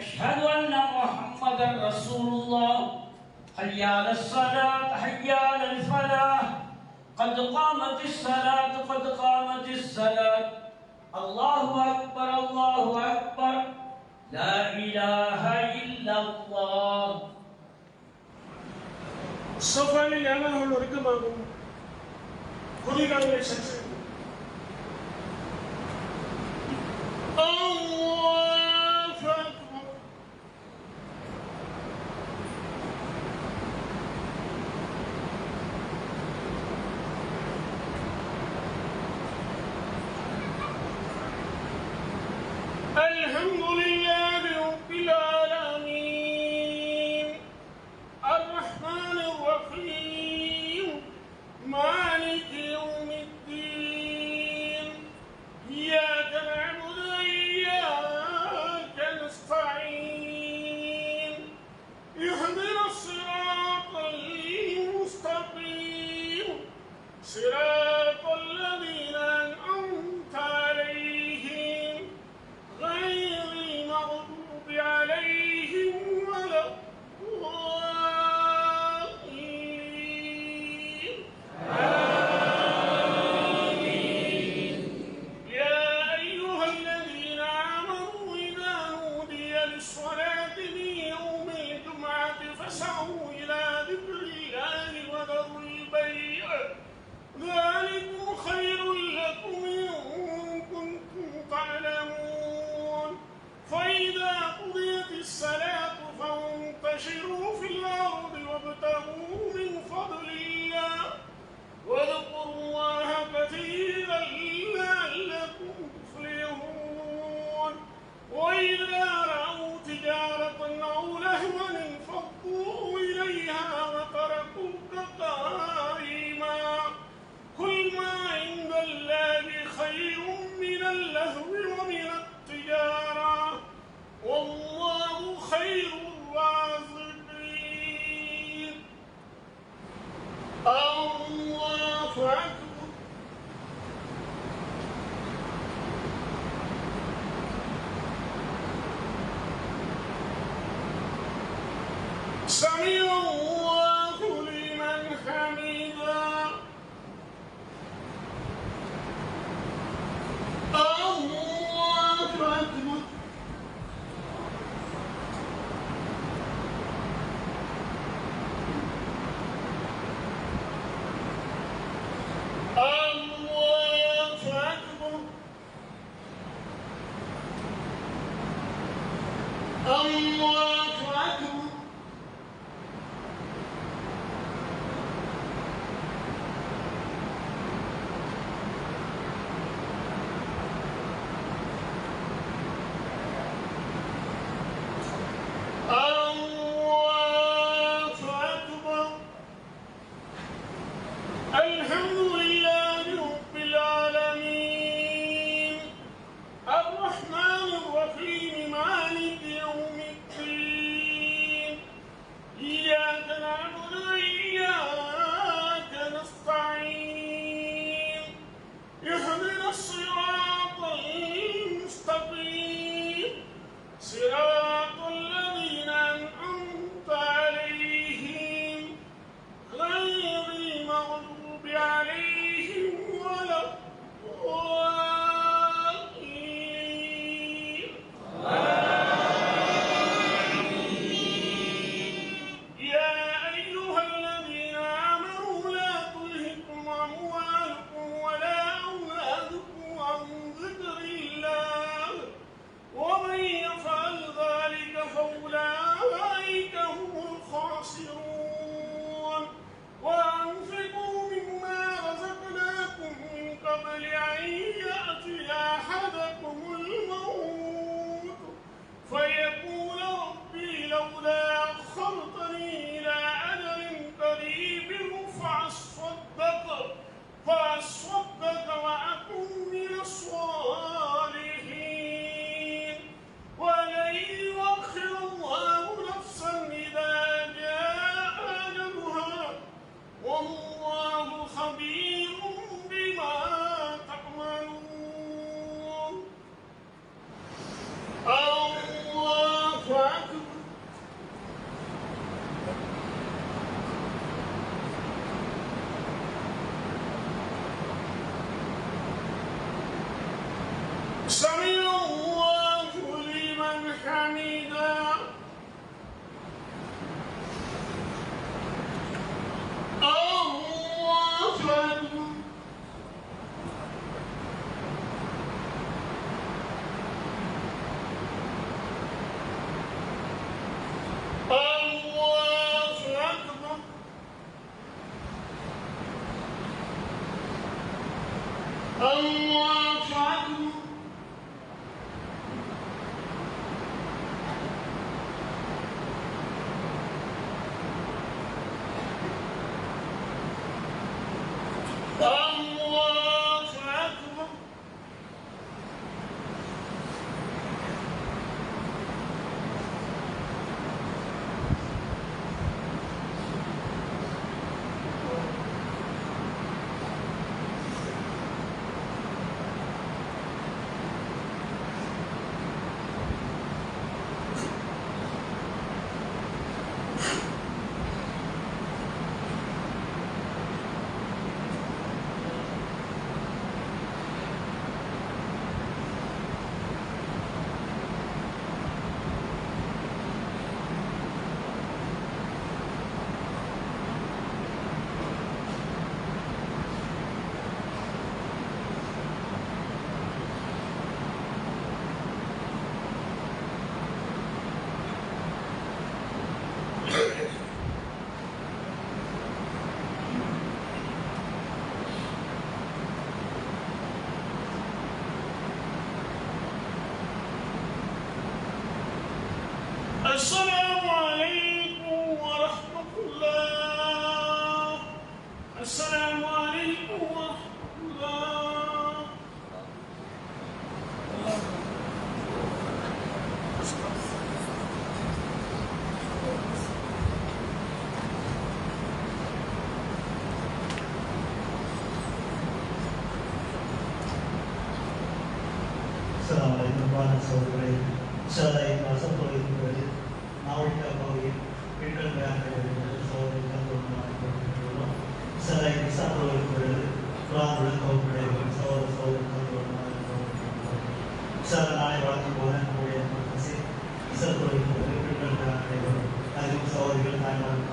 أشهد أن محمدا رسول الله حي على الصلاة حي على الفلاح قد قامت الصلاة قد قامت الصلاة الله أكبر لا إله إلا الله. சோஃபாவில் ஏமாளர்கள் ஒருக்கமாகும் குதிகால்களை சற்று الحمد لله رب العالمين الرحمن الرحيم مالك يوم الدين اللهو ومن التجارة والله خير الرازقين. الله أكبر. سمع الله لمن حمده. الله أكبر. الله أكبر. الله أكبر. الله أكبر. الحمد لله رب العالمين الرحمن الرحيم مالك يوم الدين إياك نعبد وإياك نستعين اهدنا الصراط المستقيم صراط الذين أنعمت عليهم غير المغضوب عليهم ولا الضالين. يا أيها الذين آمنوا لا تلهكم أموالكم ولا أولادكم عن ذكر الله ومن يفعل ذلك فأولئك هم الخاسرون. وأنفقوا مما رزقناكم من قبل أن يأتي أحدكم الموت فيقول ربي لولا أخرتني إلى أجل قريب فأصدق وأكن من الصالحين ولن يؤخر الله نفسا إذا جاء أجلها والله خبير بما تعملون. الله أكبر. سمع الله لمن حمده. الله أكبر. الله أكبر. الله أكبر. الله أكبر. السلام عليكم ورحمة الله. السلام عليكم ورحمة الله. சோதனை சதை வசப்பகுதி மாவட்ட பகுதியில் பெண்கள் மேலாண்மை சோதனை தந்துள்ளோம் சதை விசாரணை குரான் விளக்கம் சோதனை சோதனை சார் நாளை வழக்கம் போல நம்முடைய விசாரணை பெண்கள் மேலாண்மை அதிலும் சோதனைகள் தாய்மார்கள்